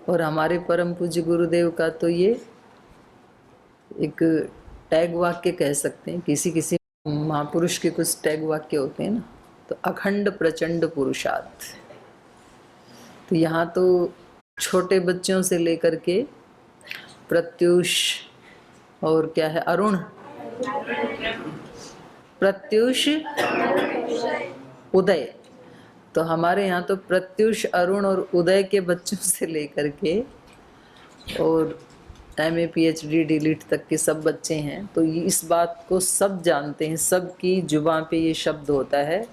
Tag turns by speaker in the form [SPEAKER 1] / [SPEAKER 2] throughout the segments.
[SPEAKER 1] और हमारे परम पूज्य गुरुदेव का तो ये एक टैग वाक्य कह सकते हैं, किसी किसी महापुरुष के कुछ टैग वाक्य होते हैं ना, तो अखंड प्रचंड पुरुषार्थ। तो यहाँ तो छोटे बच्चों से लेकर के प्रत्युष और क्या है, अरुण, प्रत्युष, उदय, तो हमारे यहाँ तो प्रत्युष, अरुण और उदय के बच्चों से लेकर के और MA PhD DLit तक के सब बच्चे हैं। तो इस बात को सब जानते हैं, सबकी जुबान पे ये शब्द होता है।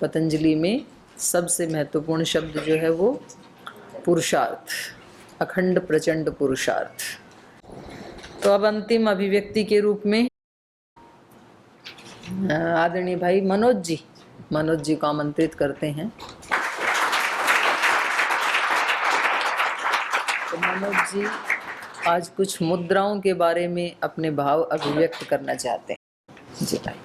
[SPEAKER 1] पतंजलि में सबसे महत्वपूर्ण शब्द जो है वो पुरुषार्थ, अखंड प्रचंड पुरुषार्थ। तो अब अंतिम अभिव्यक्ति के रूप में आदरणीय भाई मनोज जी को आमंत्रित करते हैं। तो मनोज जी आज कुछ मुद्राओं के बारे में अपने भाव अभिव्यक्त करना चाहते हैं। जी भाई।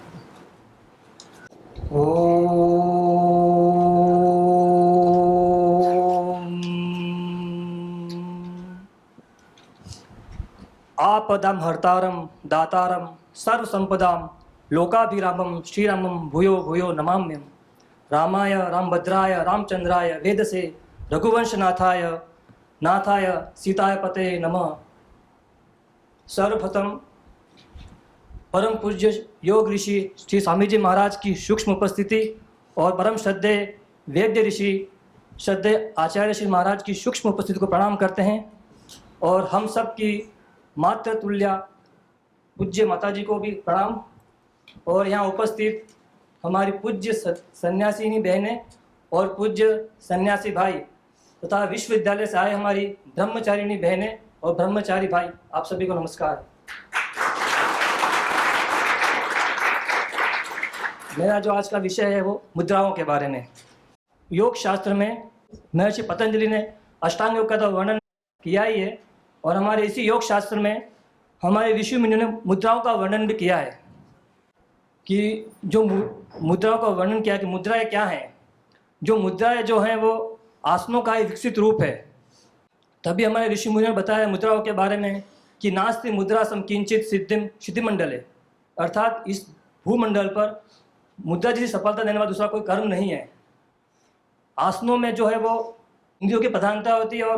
[SPEAKER 2] आपदं हर्तारं दातारं सर्वसंपदां लोकाभिरामं श्रीरामं भूयो भूयो नमाम्यहम्। रामाय रामभद्राय रामचंद्राय वेदसे रघुवंशनाथाय नाथाय सीताय पते नमः। सर्वप्रथम परम पूज्य योग ऋषि श्री स्वामी जी महाराज की सूक्ष्म उपस्थिति और परम श्रद्धेय वेद्य ऋषि श्रद्धेय आचार्य श्री महाराज की सूक्ष्म उपस्थिति को प्रणाम करते हैं। और हम सब की मातृ तुल्य पूज्य माता जी को भी प्रणाम। और यहाँ उपस्थित हमारी पूज्य सन्यासिनी बहनें और पूज्य सन्यासी भाई तथा विश्वविद्यालय से आए हमारी ब्रह्मचारिणी बहनें और ब्रह्मचारी भाई, आप सभी को नमस्कार। मेरा जो आज का विषय है वो मुद्राओं के बारे में। योग शास्त्र में महर्षि पतंजलि ने अष्टांग योग का तो वर्णन किया ही है, और हमारे इसी योग शास्त्र में हमारे ऋषि मुनियों ने मुद्राओं का वर्णन भी किया है कि जो मुद्राओं का वर्णन किया कि मुद्राएं क्या हैं। जो मुद्राएं जो हैं वो आसनों का एक विकसित रूप है। तभी हमारे ऋषि मुनियों ने बताया मुद्राओं के बारे में कि नास्ति मुद्रा समकिंचित सिद्धिम सिद्धिमंडले, अर्थात इस भूमंडल पर मुद्रा जैसी सफलता देने वाला दूसरा कोई कर्म नहीं है। आसनों में जो है वो इंद्रियों की प्रधानता होती है और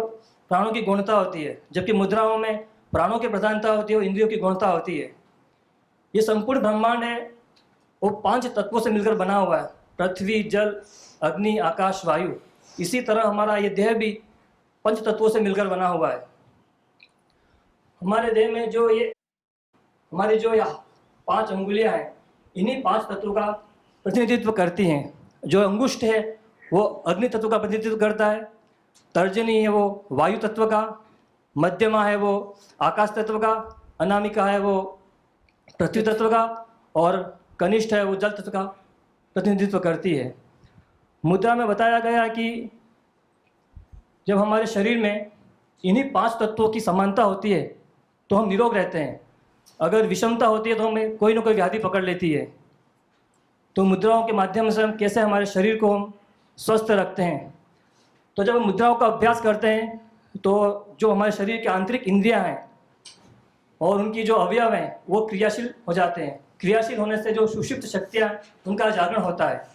[SPEAKER 2] प्राणों की गौणता होती है, जबकि मुद्राओं में प्राणों की प्रधानता होती है और इंद्रियों की गौणता होती है। ये संपूर्ण ब्रह्मांड है वो 5 तत्वों से मिलकर बना हुआ है, पृथ्वी, जल, अग्नि, आकाश, वायु। इसी तरह हमारा ये देह भी 5 तत्वों से मिलकर बना हुआ है। हमारे देह में जो ये हमारी जो 5 अंगुलियां हैं, इन्हीं 5 तत्वों का प्रतिनिधित्व करती हैं। जो अंगुष्ठ है वो अग्नि तत्व का प्रतिनिधित्व करता है, तर्जनी है वो वायु तत्व का, मध्यमा है वो आकाश तत्व का, अनामिका है वो पृथ्वी तत्व का, और कनिष्ठ है वो जल तत्व का प्रतिनिधित्व करती है। मुद्रा में बताया गया कि जब हमारे शरीर में इन्हीं 5 तत्वों की समानता होती है तो हम निरोग रहते हैं। अगर विषमता होती है तो हमें कोई ना कोई व्याधि पकड़ लेती है। तो मुद्राओं के माध्यम से हम कैसे हमारे शरीर को हम स्वस्थ रखते हैं। तो जब हम मुद्राओं का अभ्यास करते हैं तो जो हमारे शरीर के आंतरिक इंद्रियां हैं और उनकी जो अवयव हैं वो क्रियाशील हो जाते हैं। क्रियाशील होने से जो सुषुप्त शक्तियाँ उनका जागरण होता है।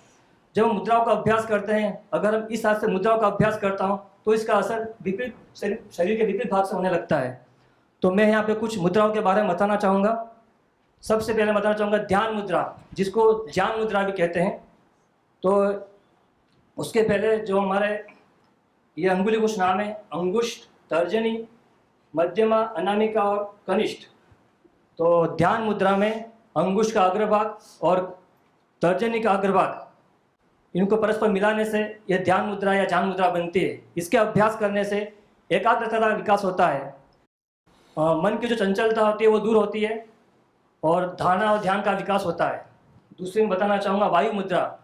[SPEAKER 2] जब हम मुद्राओं का अभ्यास करते हैं, अगर हम इस हाथ से मुद्राओं का अभ्यास करता हूँ तो इसका असर विपरीत शरीर के विपरीत भाग से होने लगता है। तो मैं यहाँ पे कुछ मुद्राओं के बारे में बताना चाहूँगा। सबसे पहले बताना चाहूँगा ध्यान मुद्रा, जिसको ज्ञान मुद्रा भी कहते हैं। तो उसके पहले जो हमारे ये अंगुली कुछ नाम है, अंगुष्ठ, तर्जनी, मध्यमा, अनामिका और कनिष्ठ। तो ध्यान मुद्रा में अंगुष्ठ का अग्रभाग और तर्जनी का अग्रभाग, इनको परस्पर मिलाने से यह ध्यान मुद्रा या ज्ञान मुद्रा बनती है। इसके अभ्यास करने से एकाग्रता का विकास होता है, मन की जो चंचलता होती है वो दूर होती है और धारणा और ध्यान का विकास होता है। दूसरी में बताना चाहूँगा वायु मुद्रा।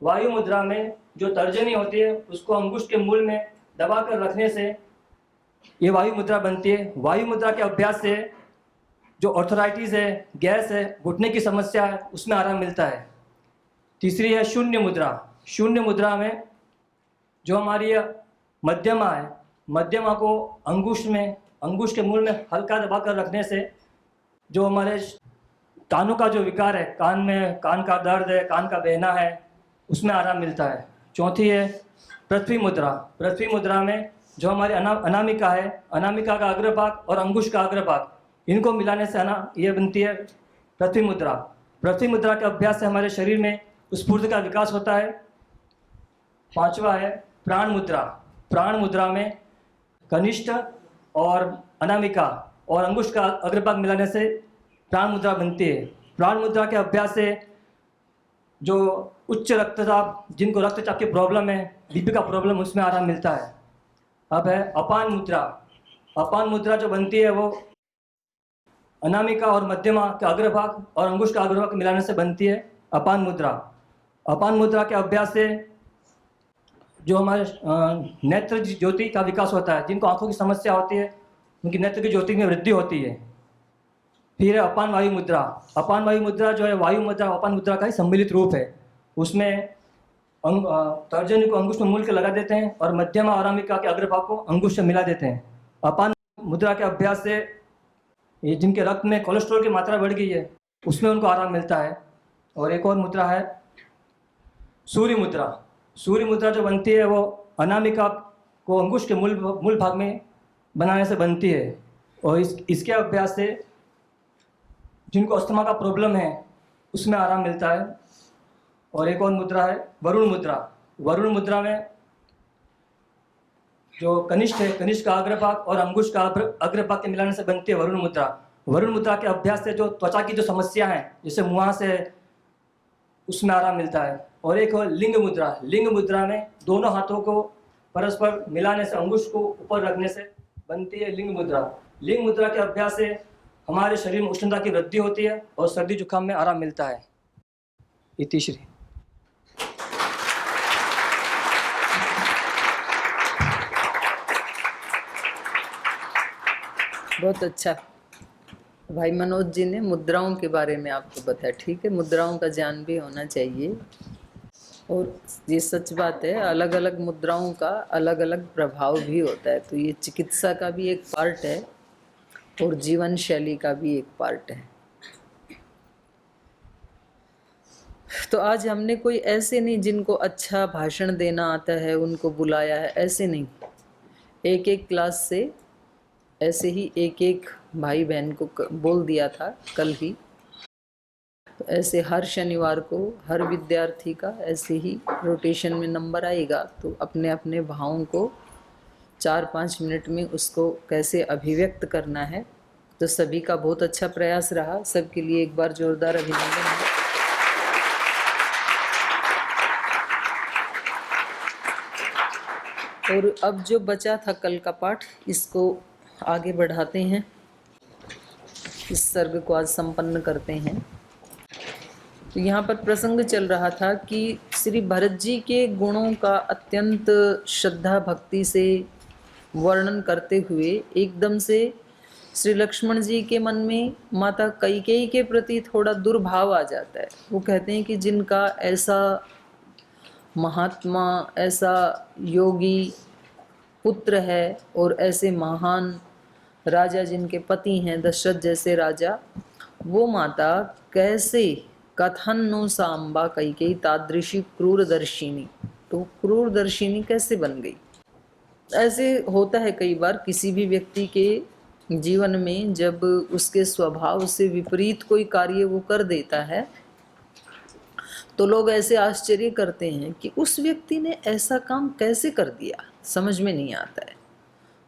[SPEAKER 2] वायु मुद्रा में जो तर्जनी होती है उसको अंगुष्ठ के मूल में दबाकर रखने से ये वायु मुद्रा बनती है। वायु मुद्रा के अभ्यास से जो ऑर्थराइटिस है, गैस है, घुटने की समस्या है, उसमें आराम मिलता है। तीसरी है शून्य मुद्रा। शून्य मुद्रा में जो हमारी मध्यमा है मध्यमा को अंगुश के मूल में हल्का दबाकर रखने से जो हमारे कानों का जो विकार है, कान का दर्द है, कान का बहना है, उसमें आराम मिलता है। चौथी है पृथ्वी मुद्रा। पृथ्वी मुद्रा में जो हमारे अनामिका है, अनामिका का अग्रभाग और अंगुश का अग्रभाग, इनको मिलाने से ये बनती है पृथ्वी मुद्रा। पृथ्वी मुद्रा के अभ्यास से हमारे शरीर में स्फूर्ति का विकास होता है। पांचवा है प्राण मुद्रा। प्राण मुद्रा में कनिष्ठ और अनामिका और अंगुश का अग्रभाग मिलाने से प्राण मुद्रा बनती है। प्राण मुद्रा के अभ्यास से जो उच्च रक्तचाप, जिनको रक्तचाप की प्रॉब्लम है, बीपी का प्रॉब्लम, उसमें आराम मिलता है। अब है अपान मुद्रा। अपान मुद्रा जो बनती है वो अनामिका और मध्यमा का अग्रभाग और अंगुश का अग्रभाग मिलाने से बनती है अपान मुद्रा। अपान मुद्रा के अभ्यास से जो हमारे नेत्र ज्योति का विकास होता है, जिनको आंखों की समस्या होती है उनकी नेत्र की ज्योति में वृद्धि होती है। फिर है अपान वायु मुद्रा। अपान वायु मुद्रा जो है वायु मुद्रा अपान मुद्रा का ही सम्मिलित रूप है। उसमें तर्जनी को अंगुश में मूल के लगा देते हैं और मध्यमा और अनामिका के अग्रभाग को अंगुश से मिला देते हैं। अपान मुद्रा के अभ्यास से ये जिनके रक्त में कोलेस्ट्रॉल की मात्रा बढ़ गई है, उसमें उनको आराम मिलता है। और एक और मुद्रा है सूर्य मुद्रा। सूर्य मुद्रा जो बनती है वो अनामिका को अंगुश के मूल भाग में बनाने से बनती है। और इसके अभ्यास से जिनको अस्थमा का प्रॉब्लम है उसमें आराम मिलता है। और एक और मुद्रा है वरुण मुद्रा। वरुण मुद्रा में जो कनिष्ठ है, कनिष्ठ का अग्रभाग और अंगुश का अग्रभाग के मिलाने से बनती है वरुण मुद्रा। वरुण मुद्रा के अभ्यास से जो त्वचा की जो समस्या है, जैसे मुहांस है, उसमें आराम मिलता है। और एक और लिंग मुद्रा। लिंग मुद्रा में दोनों हाथों को परस्पर मिलाने से, अंगुश को ऊपर रखने से बनती है लिंग मुद्रा। लिंग मुद्रा के अभ्यास से हमारे शरीर में उष्णता की वृद्धि होती है और सर्दी जुकाम में आराम मिलता है। इतिश्री।
[SPEAKER 1] बहुत अच्छा भाई मनोज जी ने मुद्राओं के बारे में आपको बताया। ठीक है, मुद्राओं का ज्ञान भी होना चाहिए। और ये सच बात है, अलग अलग मुद्राओं का अलग अलग प्रभाव भी होता है। तो ये चिकित्सा का भी एक पार्ट है और जीवन शैली का भी एक पार्ट है। तो आज हमने कोई ऐसे नहीं जिनको अच्छा भाषण देना आता है उनको बुलाया है, ऐसे नहीं। एक एक क्लास से ऐसे ही एक एक भाई बहन को बोल दिया था कल ही। तो ऐसे हर शनिवार को हर विद्यार्थी का ऐसे ही रोटेशन में नंबर आएगा। तो अपने अपने भावों को 4-5 मिनट में उसको कैसे अभिव्यक्त करना है। तो सभी का बहुत अच्छा प्रयास रहा। सबके लिए एक बार जोरदार अभिनंदन है। और अब जो बचा था कल का पाठ, इसको आगे बढ़ाते हैं। इस सर्ग को आज संपन्न करते हैं। तो यहाँ पर प्रसंग चल रहा था कि श्री भरत जी के गुणों का अत्यंत श्रद्धा भक्ति से वर्णन करते हुए एकदम से श्री लक्ष्मण जी के मन में माता कैकेयी के प्रति थोड़ा दुर्भाव आ जाता है। वो कहते हैं कि जिनका ऐसा महात्मा, ऐसा योगी पुत्र है और ऐसे महान राजा जिनके पति हैं दशरथ जैसे राजा, वो माता कैसे कथन नो सांबा कैकेयी तादृशी क्रूरदर्शिनी, तो क्रूरदर्शिनी कैसे बन गई। ऐसे होता है कई बार किसी भी व्यक्ति के जीवन में, जब उसके स्वभाव से विपरीत कोई कार्य वो कर देता है तो लोग ऐसे आश्चर्य करते हैं कि उस व्यक्ति ने ऐसा काम कैसे कर दिया, समझ में नहीं आता है।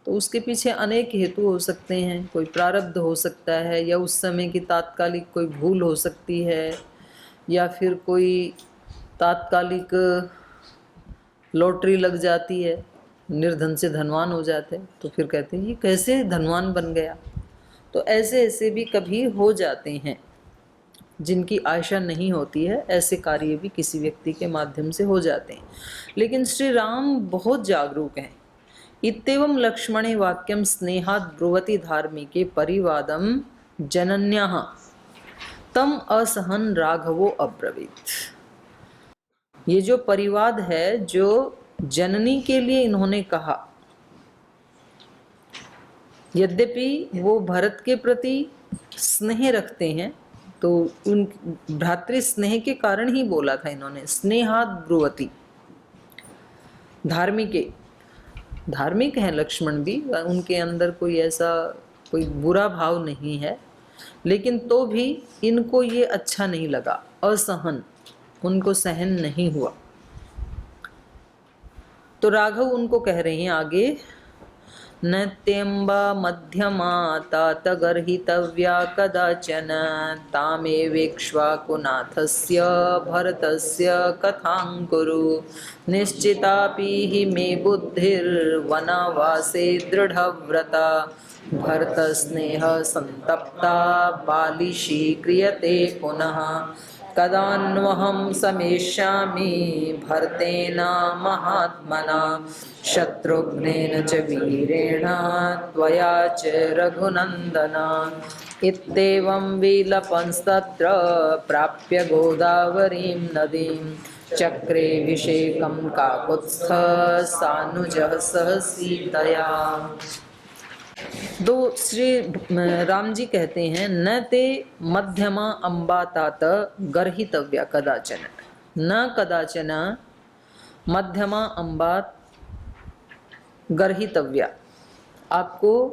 [SPEAKER 1] तो उसके पीछे अनेक हेतु हो सकते हैं। कोई प्रारब्ध हो सकता है, या उस समय की तात्कालिक कोई भूल हो सकती है, या फिर कोई तात्कालिक लॉटरी लग जाती है, निर्धन से धनवान हो जाते हैं। तो फिर कहते हैं ये कैसे धनवान बन गया। तो ऐसे ऐसे भी कभी हो जाते हैं जिनकी आशा नहीं होती है। ऐसे कार्य भी किसी व्यक्ति के माध्यम से हो जाते हैं। लेकिन श्री राम बहुत जागरूक हैं। इत्येवं लक्ष्मणे वाक्यम स्नेहाद ब्रुवति धार्मिके परिवादम जनन्याः तम असहन राघवो अब्रवीत। ये जो परिवाद है जो जननी के लिए इन्होंने कहा, यद्यपि वो भरत के प्रति स्नेह रखते हैं, तो उन भ्रातृ स्नेह के कारण ही बोला था इन्होंने, स्नेहाद ब्रुवती। धार्मिक हैं लक्ष्मण भी, उनके अंदर कोई ऐसा कोई बुरा भाव नहीं है, लेकिन तो भी इनको ये अच्छा नहीं लगा, असहन, उनको सहन नहीं हुआ। तो राघव उनको कह रहे हैं आगे, नत्यम्बा मध्यमा तात गर्हितव्या कदाचन तामेवेक्ष्वाकुनाथस्य भरतस्य कथां कुरु निश्चितापि हि मे बुद्धिर्वनवासे दृढव्रता भरतस्नेह संतप्ता बालिशी क्रियते पुनः कदान्वहं समेष्यामि भरतेन महात्मना शत्रुघ्नेन च वीरेण त्वया च रघुनन्दन। इत्येवं विलपंस्तत्र प्राप्य गोदावरीं नदीं चक्रेऽभिषेकं काकुत्स्थः सानुजः सह सीतया। दो श्री राम जी कहते हैं, न ते मध्यमा अम्बा तात गर्हितव्या कदाचन, न कदाचन मध्यमा अम्बा गर्हितव्या। आपको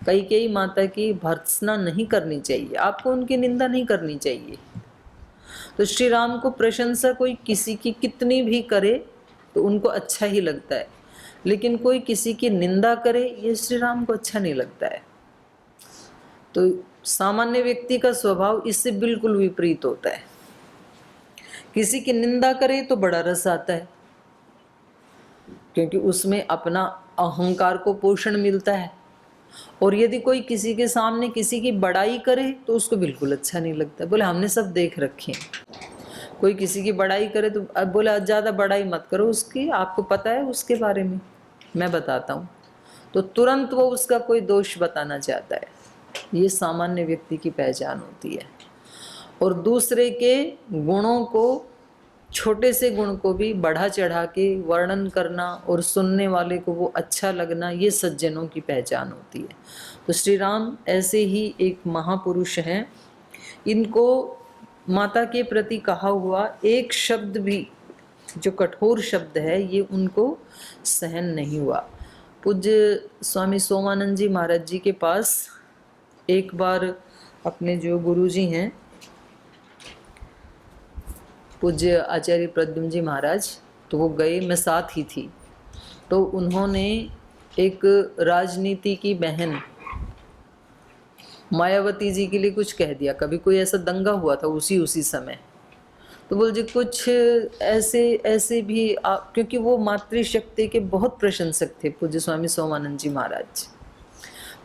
[SPEAKER 1] कैकेयी माता की भर्त्सना नहीं करनी चाहिए, आपको उनकी निंदा नहीं करनी चाहिए। तो श्री राम को प्रशंसा कोई किसी की कितनी भी करे तो उनको अच्छा ही लगता है, लेकिन कोई किसी की निंदा करे ये श्री राम को अच्छा नहीं लगता है। तो सामान्य व्यक्ति का स्वभाव इससे बिल्कुल विपरीत होता है। किसी की निंदा करे तो बड़ा रस आता है, क्योंकि उसमें अपना अहंकार को पोषण मिलता है। और यदि कोई किसी के सामने किसी की बड़ाई करे तो उसको बिल्कुल अच्छा नहीं लगता। बोले हमने सब देख रखे हैं, कोई किसी की बड़ाई करे तो अब बोले ज़्यादा बड़ाई मत करो उसकी, आपको पता है उसके बारे में, मैं बताता हूँ, तो तुरंत वो उसका कोई दोष बताना चाहता है। ये सामान्य व्यक्ति की पहचान होती है। और दूसरे के गुणों को, छोटे से गुण को भी बढ़ा चढ़ा के वर्णन करना और सुनने वाले को वो अच्छा लगना, ये सज्जनों की पहचान होती है। तो श्री राम ऐसे ही एक महापुरुष हैं। इनको माता के प्रति कहा हुआ एक शब्द भी, जो कठोर शब्द है, ये उनको सहन नहीं हुआ। पूज्य स्वामी सोमानंद जी महाराज जी के पास एक बार अपने जो गुरुजी हैं पूज्य आचार्य प्रद्युम्न जी महाराज, तो वो गए, मैं साथ ही थी। तो उन्होंने एक राजनीति की बहन मायावती जी के लिए कुछ कह दिया। कभी कोई ऐसा दंगा हुआ था उसी समय, तो बोल जी कुछ ऐसे भी आप, क्योंकि वो मातृशक्ति के बहुत प्रशंसक थे पूज्य स्वामी सोमानंद जी महाराज।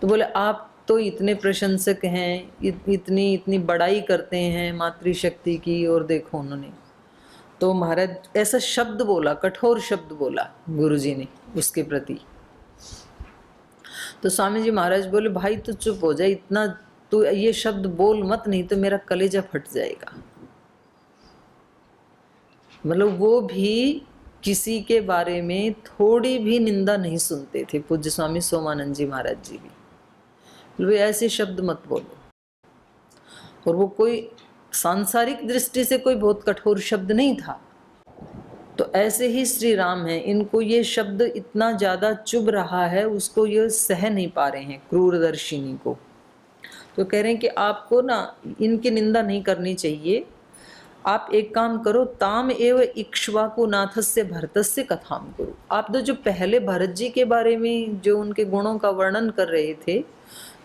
[SPEAKER 1] तो बोले आप तो इतने प्रशंसक हैं, इतनी बड़ाई करते हैं मातृशक्ति की, और देखो उन्होंने तो महाराज ऐसा शब्द बोला, कठोर शब्द बोला गुरुजी ने उसके प्रति। तो स्वामी जी महाराज बोले भाई तू चुप हो जाए, इतना तू ये शब्द बोल मत, नहीं तो मेरा कलेजा फट जाएगा। मतलब वो भी किसी के बारे में थोड़ी भी निंदा नहीं सुनते थे पूज्य स्वामी सोमानंद जी महाराज जी भी। बोले ऐसे शब्द मत बोलो। और वो कोई सांसारिक दृष्टि से कोई बहुत कठोर शब्द नहीं था। तो ऐसे ही श्री राम हैं, इनको ये शब्द इतना ज़्यादा चुभ रहा है, उसको ये सह नहीं पा रहे हैं, क्रूरदर्शिनी को। तो कह रहे हैं कि आपको ना इनकी निंदा नहीं करनी चाहिए, आप एक काम करो, ताम एव इक्ष्वाकु नाथस्य भरतस्य कथाम करो। आप तो जो पहले भरत जी के बारे में जो उनके गुणों का वर्णन कर रहे थे,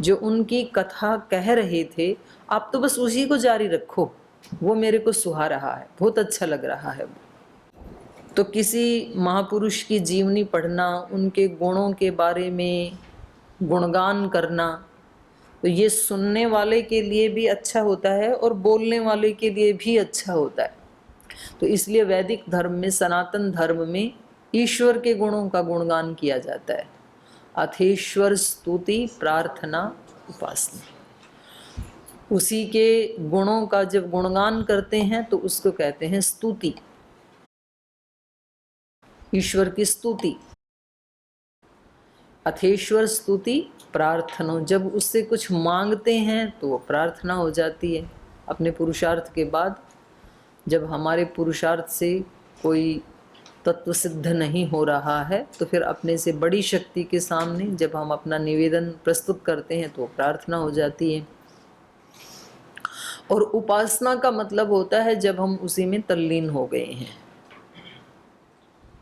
[SPEAKER 1] जो उनकी कथा कह रहे थे, आप तो बस उसी को जारी रखो, वो मेरे को सुहा रहा है, बहुत अच्छा लग रहा है। तो किसी महापुरुष की जीवनी पढ़ना, उनके गुणों के बारे में गुणगान करना, तो ये सुनने वाले के लिए भी अच्छा होता है और बोलने वाले के लिए भी अच्छा होता है। तो इसलिए वैदिक धर्म में, सनातन धर्म में ईश्वर के गुणों का गुणगान किया जाता है। अथेश्वर स्तुति, प्रार्थना, उपासना, उसी के गुणों का जब गुणगान करते हैं तो उसको कहते हैं स्तुति, ईश्वर की स्तुति। अथेश्वर स्तुति प्रार्थना, जब उससे कुछ मांगते हैं तो वो प्रार्थना हो जाती है। अपने पुरुषार्थ के बाद जब हमारे पुरुषार्थ से कोई तत्व सिद्ध नहीं हो रहा है तो फिर अपने से बड़ी शक्ति के सामने जब हम अपना निवेदन प्रस्तुत करते हैं तो प्रार्थना हो जाती है। और उपासना का मतलब होता है जब हम उसी में तल्लीन हो गए हैं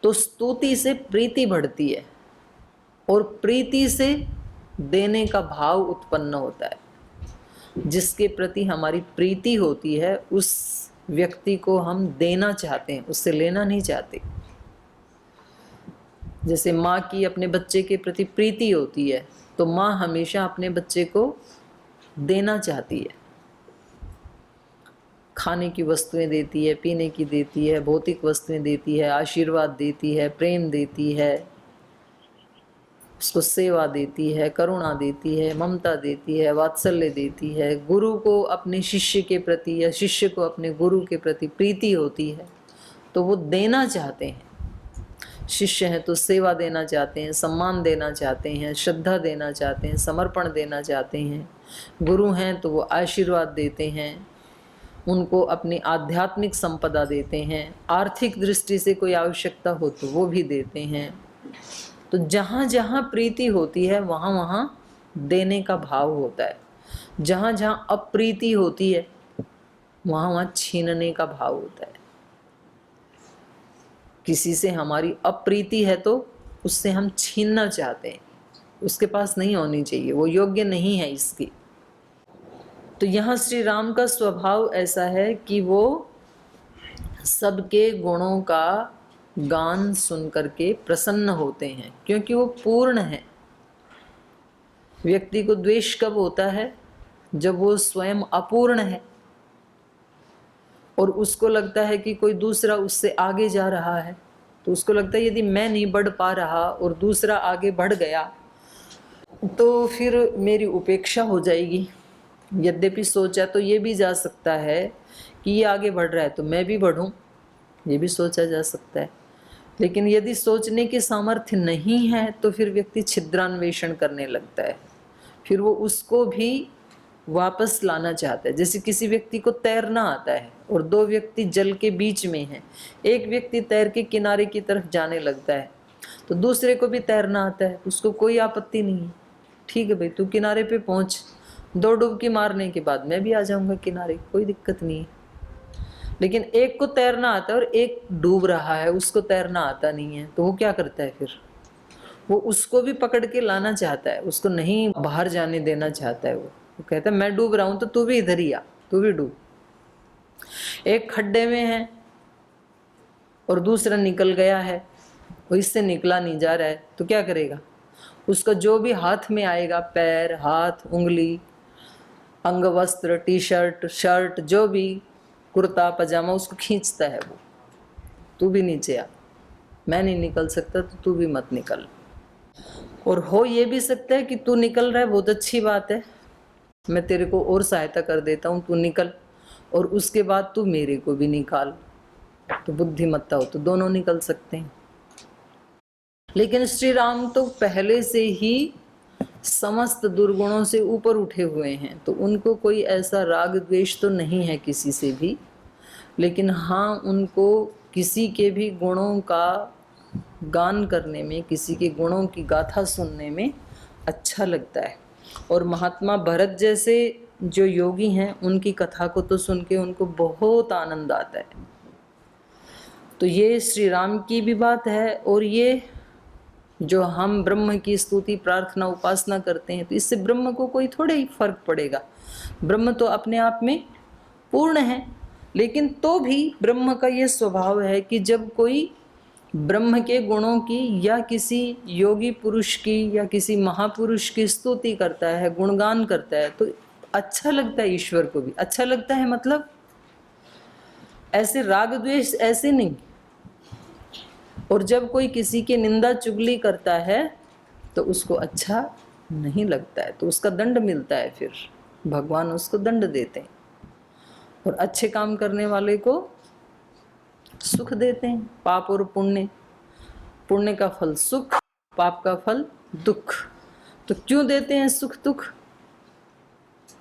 [SPEAKER 1] तो स्तुति से प्रीति बढ़ती है और प्रीति से देने का भाव उत्पन्न होता है। जिसके प्रति हमारी प्रीति होती है उस व्यक्ति को हम देना चाहते हैं, उससे लेना नहीं चाहते। जैसे माँ की अपने बच्चे के प्रति प्रीति होती है तो माँ हमेशा अपने बच्चे को देना चाहती है, खाने की वस्तुएं देती है, पीने की देती है, भौतिक वस्तुएं देती है, आशीर्वाद देती है, प्रेम देती है, उसको सेवा देती है, करुणा देती है, ममता देती है, वात्सल्य देती है। गुरु को अपने शिष्य के प्रति या शिष्य को अपने गुरु के प्रति प्रीति होती है तो वो देना चाहते हैं। शिष्य हैं तो सेवा देना चाहते हैं, सम्मान देना चाहते हैं, श्रद्धा देना चाहते हैं, समर्पण देना चाहते हैं। गुरु हैं तो वो आशीर्वाद देते हैं, उनको अपनी आध्यात्मिक संपदा देते हैं, आर्थिक दृष्टि से कोई आवश्यकता हो तो वो भी देते हैं। तो जहाँ जहाँ प्रीति होती है वहाँ वहाँ देने का भाव होता है। जहाँ जहाँ अप्रीति होती है वहाँ वहाँ छीनने का भाव होता है। किसी से हमारी अप्रीति है तो उससे हम छीनना चाहते हैं, उसके पास नहीं होनी चाहिए, वो योग्य नहीं है इसकी। तो यहाँ श्री राम का स्वभाव ऐसा है कि वो सबके गुणों का गान सुन करके प्रसन्न होते हैं क्योंकि वो पूर्ण है। व्यक्ति को द्वेष कब होता है? जब वो स्वयं अपूर्ण है और उसको लगता है कि कोई दूसरा उससे आगे जा रहा है, तो उसको लगता है यदि मैं नहीं बढ़ पा रहा और दूसरा आगे बढ़ गया तो फिर मेरी उपेक्षा हो जाएगी। यद्यपि सोचा तो ये भी जा सकता है कि ये आगे बढ़ रहा है तो मैं भी बढ़ूं, ये भी सोचा जा सकता है। लेकिन यदि सोचने के सामर्थ्य नहीं है तो फिर व्यक्ति छिद्रान्वेषण करने लगता है, फिर वो उसको भी वापस लाना चाहता है। जैसे किसी व्यक्ति को तैरना आता है और दो व्यक्ति जल के बीच में हैं, एक व्यक्ति तैर के किनारे की तरफ जाने लगता है तो दूसरे को भी तैरना आता है, उसको कोई आपत्ति नहीं है, ठीक है भाई तू किनारे पे पहुंच, 2 डुबकी मारने के बाद मैं भी आ जाऊंगा किनारे, कोई दिक्कत नहीं है। लेकिन एक को तैरना आता है और एक डूब रहा है, उसको तैरना आता नहीं है, तो वो क्या करता है फिर? वो उसको भी पकड़ के लाना चाहता है, उसको नहीं बाहर जाने देना चाहता है। वो कहता है मैं डूब रहा हूं तो तू भी इधर ही आ, तू भी डूब। एक खड्डे में है और दूसरा निकल गया है, वो इससे निकला नहीं जा रहा है, तो क्या करेगा? उसका जो भी हाथ में आएगा, पैर, हाथ, उंगली, अंग वस्त्र, टी शर्ट, शर्ट, जो भी, कुर्ता पजामा, उसको खींचता है वो, तू भी नीचे आ, मैं नहीं निकल सकता तो तू भी मत निकल। और हो ये भी सकता है कि तू निकल रहा है, बहुत अच्छी बात है, मैं तेरे को और सहायता कर देता हूँ, तू निकल, और उसके बाद तू मेरे को भी निकाल, तो बुद्धिमत्ता हो तो दोनों निकल सकते हैं। लेकिन श्री राम तो पहले से ही समस्त दुर्गुणों से ऊपर उठे हुए हैं, तो उनको कोई ऐसा राग द्वेष तो नहीं है किसी से भी। लेकिन हाँ, उनको किसी के भी गुणों का गान करने में, किसी के गुणों की गाथा सुनने में अच्छा लगता है। और महात्मा भरत जैसे जो योगी हैं उनकी कथा को तो सुन के उनको बहुत आनंद आता है। तो ये श्री राम की भी बात है, और ये जो हम ब्रह्म की स्तुति प्रार्थना उपासना करते हैं तो इससे ब्रह्म को कोई थोड़े ही फर्क पड़ेगा। ब्रह्म तो अपने आप में पूर्ण है, लेकिन तो भी ब्रह्म का ये स्वभाव है कि जब कोई ब्रह्म के गुणों की या किसी योगी पुरुष की या किसी महापुरुष की स्तुति करता है, गुणगान करता है, तो अच्छा लगता है, ईश्वर को भी अच्छा लगता है। मतलब ऐसे राग द्वेष ऐसे नहीं। और जब कोई किसी की निंदा चुगली करता है तो उसको अच्छा नहीं लगता है, तो उसका दंड मिलता है, फिर भगवान उसको दंड देते हैं। और अच्छे काम करने वाले को सुख देते हैं, पाप और पुण्य, पुण्य का फल सुख, पाप का फल दुख। तो क्यों देते हैं सुख दुख?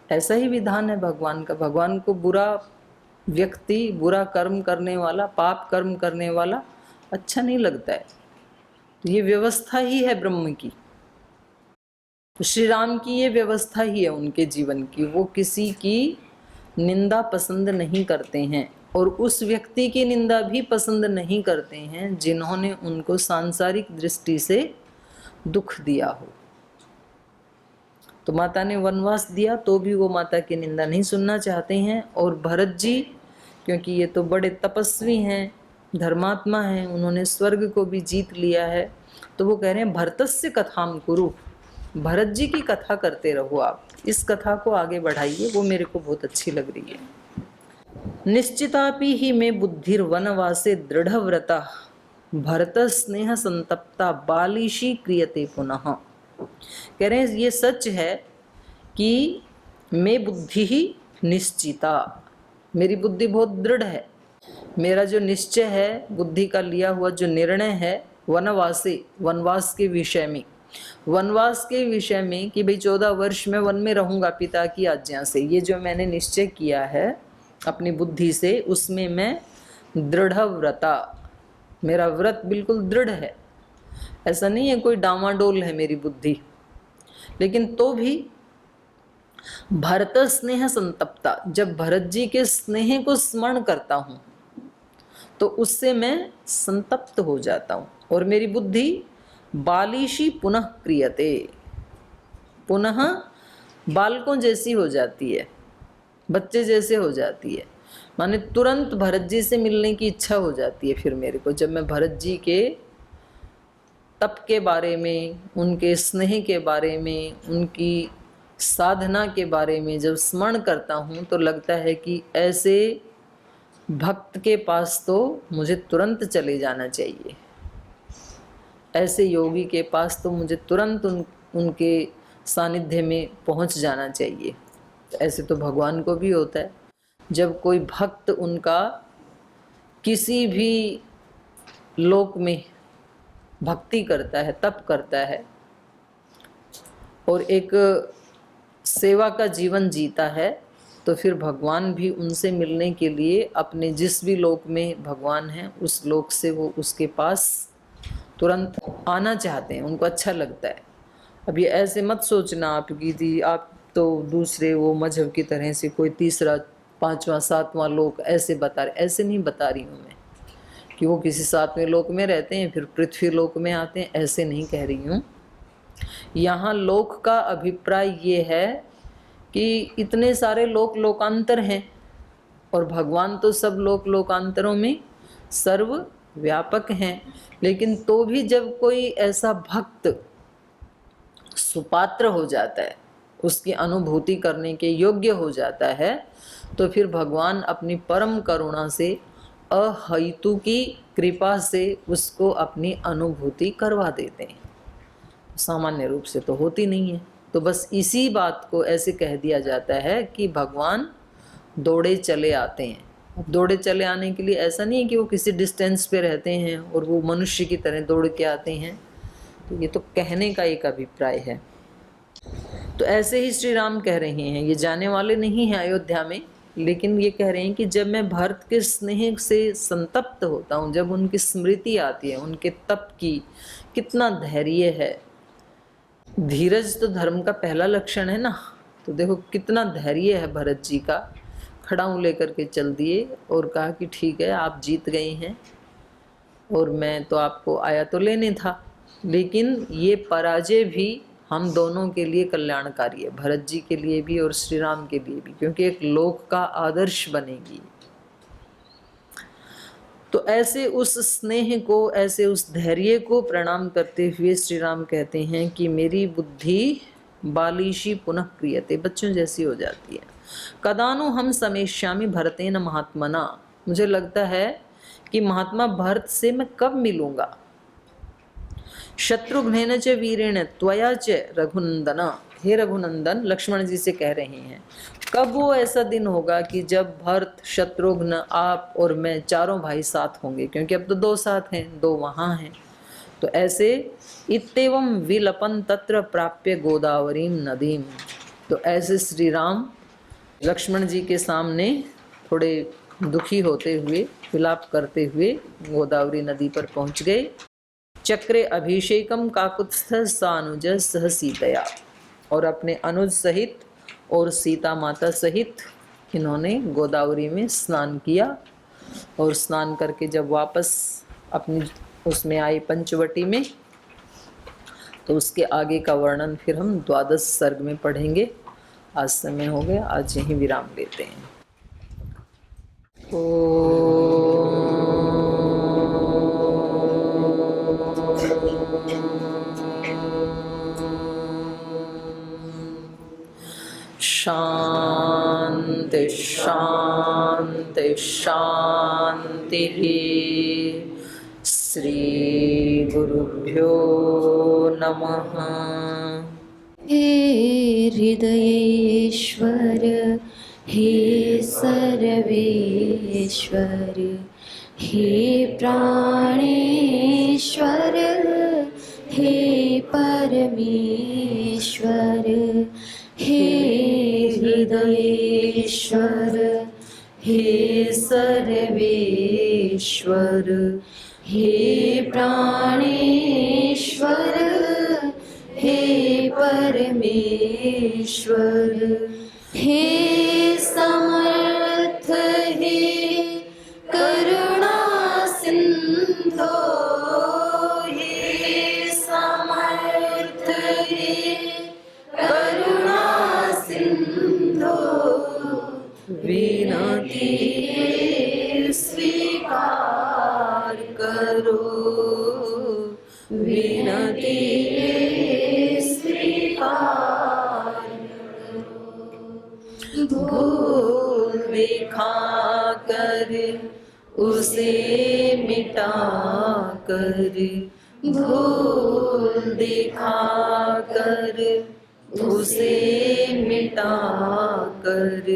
[SPEAKER 1] ऐसा ही विधान है भगवान का। भगवान को बुरा व्यक्ति, बुरा कर्म करने वाला, पाप कर्म करने वाला अच्छा नहीं लगता है। तो ये व्यवस्था ही है ब्रह्म की। तो श्री राम की ये व्यवस्था ही है उनके जीवन की। वो किसी की निंदा पसंद नहीं करते हैं और उस व्यक्ति की निंदा भी पसंद नहीं करते हैं जिन्होंने उनको सांसारिक दृष्टि से दुख दिया हो। तो माता ने वनवास दिया तो भी वो माता की निंदा नहीं सुनना चाहते हैं। और भरत जी, क्योंकि ये तो बड़े तपस्वी हैं, धर्मात्मा हैं, उन्होंने स्वर्ग को भी जीत लिया है, तो वो कह रहे हैं भरतस्य कथाम कुरु, भरत जी की कथा करते रहो, आप इस कथा को आगे बढ़ाइए, वो मेरे को बहुत अच्छी लग रही है। निश्चितापि ही में बुद्धिर वनवासे दृढ़व्रता भरत स्नेह संतप्ता बालिशी क्रियते पुनः। कह रहे हैं ये सच है कि मैं बुद्धि ही निश्चिता, मेरी बुद्धि बहुत दृढ़ है, मेरा जो निश्चय है, बुद्धि का लिया हुआ जो निर्णय है, वनवासे, वनवास के विषय में, वनवास के विषय में कि भाई 14 वर्ष में वन में रहूंगा पिता की आज्ञा से, ये जो मैंने निश्चय किया है अपनी बुद्धि से, उसमें मैं दृढ़ व्रता, मेरा व्रत बिल्कुल दृढ़ है। ऐसा नहीं है कोई डामाडोल है मेरी बुद्धि। लेकिन तो भी भरत स्नेह संतप्ता, जब भरत जी के स्नेह को स्मरण करता हूँ तो उससे मैं संतप्त हो जाता हूँ और मेरी बुद्धि बालिशी पुनः क्रियते, पुनः बालकों जैसी हो जाती है, बच्चे जैसे हो जाती है। माने तुरंत भरत जी से मिलने की इच्छा हो जाती है फिर मेरे को, जब मैं भरत जी के तप के बारे में, उनके स्नेह के बारे में, उनकी साधना के बारे में जब स्मरण करता हूँ तो लगता है कि ऐसे भक्त के पास तो मुझे तुरंत चले जाना चाहिए, ऐसे योगी के पास तो मुझे तुरंत उनके सानिध्य में पहुँच जाना चाहिए। ऐसे तो भगवान को भी होता है, जब कोई भक्त उनका किसी भी लोक में भक्ति करता है, तप करता है और एक सेवा का जीवन जीता है, तो फिर भगवान भी उनसे मिलने के लिए अपने जिस भी लोक में भगवान हैं उस लोक से वो उसके पास तुरंत आना चाहते हैं, उनको अच्छा लगता है। अब ये ऐसे मत सोचना आप तो दूसरे वो मजहब की तरह से कोई तीसरा, पांचवा, सातवां लोक ऐसे बता रहे, ऐसे नहीं बता रही हूँ मैं कि वो किसी सातवें लोक में रहते हैं फिर पृथ्वी लोक में आते हैं, ऐसे नहीं कह रही हूँ। यहाँ लोक का अभिप्राय ये है कि इतने सारे लोक लोकांतर हैं और भगवान तो सब लोक लोकांतरों में सर्व व्यापक हैं, लेकिन तो भी जब कोई ऐसा भक्त सुपात्र हो जाता है, उसकी अनुभूति करने के योग्य हो जाता है, तो फिर भगवान अपनी परम करुणा से, अहेतु की कृपा से उसको अपनी अनुभूति करवा देते हैं। सामान्य रूप से तो होती नहीं है। तो बस इसी बात को ऐसे कह दिया जाता है कि भगवान दौड़े चले आते हैं। अब दौड़े चले आने के लिए ऐसा नहीं है कि वो किसी डिस्टेंस पे रहते हैं और वो मनुष्य की तरह दौड़ के आते हैं, तो ये तो कहने का एक अभिप्राय है। तो ऐसे ही श्री राम कह रहे हैं, ये जाने वाले नहीं हैं अयोध्या में, लेकिन ये कह रहे हैं कि जब मैं भरत के स्नेह से संतप्त होता हूँ, जब उनकी स्मृति आती है, उनके तप की, कितना धैर्य है, धीरज तो धर्म का पहला लक्षण है ना, तो देखो कितना धैर्य है भरत जी का, खड़ाऊ लेकर के चल दिए और कहा कि ठीक है आप जीत गए हैं और मैं तो आपको आया तो लेने था, लेकिन ये पराजय भी हम दोनों के लिए कल्याणकारी है, भरत जी के लिए भी और श्री राम के लिए भी, क्योंकि एक लोक का आदर्श बनेगी। तो ऐसे उस स्नेह को, ऐसे उस धैर्य को प्रणाम करते हुए श्री राम कहते हैं कि मेरी बुद्धि बालिशी पुनः क्रियते, बच्चों जैसी हो जाती है। कदानु हम समेष्यामि भरतेन महात्मना, मुझे लगता है कि महात्मा भरत से मैं कब मिलूंगा। शत्रुघ्नेन च वीरेण त्वया च रघुनंदना, हे रघुनंदन, लक्ष्मण जी से कह रहे हैं कब वो ऐसा दिन होगा कि जब भरत, शत्रुघ्न, आप और मैं चारों भाई साथ होंगे, क्योंकि अब तो 2 साथ हैं, 2 वहाँ हैं, तो ऐसे इत्येवं विलपन तत्र प्राप्य गोदावरीम नदीम। तो ऐसे श्री राम लक्ष्मण जी के सामने थोड़े दुखी होते हुए, विलाप करते हुए गोदावरी नदी पर पहुंच गए। चक्रे अभिषेकम काकुत्स्थ सानुज सह सीतया, और अपने अनुज सहित और सीता माता सहित इन्होंने गोदावरी में स्नान किया। और स्नान करके जब वापस अपनी उसमें आई पंचवटी में, तो उसके आगे का वर्णन फिर हम 12 सर्ग में पढ़ेंगे। आज समय हो गया, आज यहीं विराम लेते हैं। शांति शांति शांति। श्री गुरुभ्यो नमः।
[SPEAKER 3] हे हृदयेश्वर, हे सर्वेश्वर, हे प्राणेश्वर, हे परमेश्वर, हे हृदयेश्वर, हे सर्वेश्वर, हे प्राणेश्वर, हे परमेश्वर, हे समर्थ, हे करुणा सिंधो, हे समर्थ, हे करुणा सिंधो,
[SPEAKER 1] विनती स्वीकार करो, विनती स्वीकार करो। भूल दिखा कर उसे मिटा कर, भूल दिखा कर उसे मिटा कर,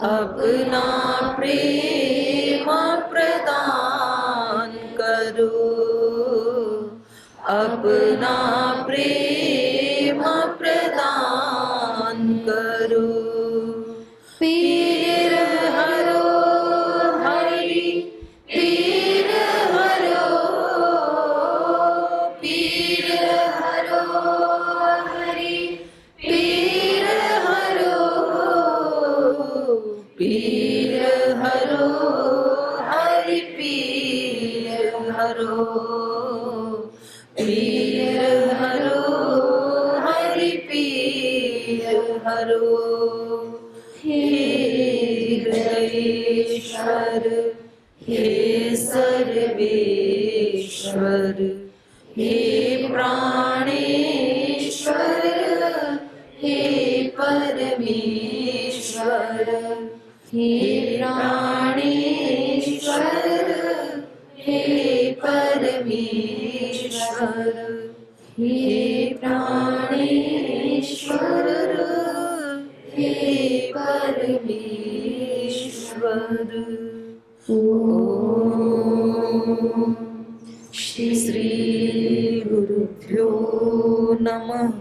[SPEAKER 1] अपना प्रेम प्रदान करो, अपना प्रेम प्रदान करो। पीर हरो हरि, पीर हरो, पीर हरो हरि, पीर हरो, पीर हरो हरि, पीर हरो, पीर हरो हरि, पीर हरो। हे हृदयेश्वर, हे सर्वेश्वर, हे प्राणेश्वर, हे परमेश्वर, हे प्राणेश्वर, हे परमेश्वर, हे प्राणेश्वर, हे परमेश्वर। ओम श्री गुरुभ्यो नमः।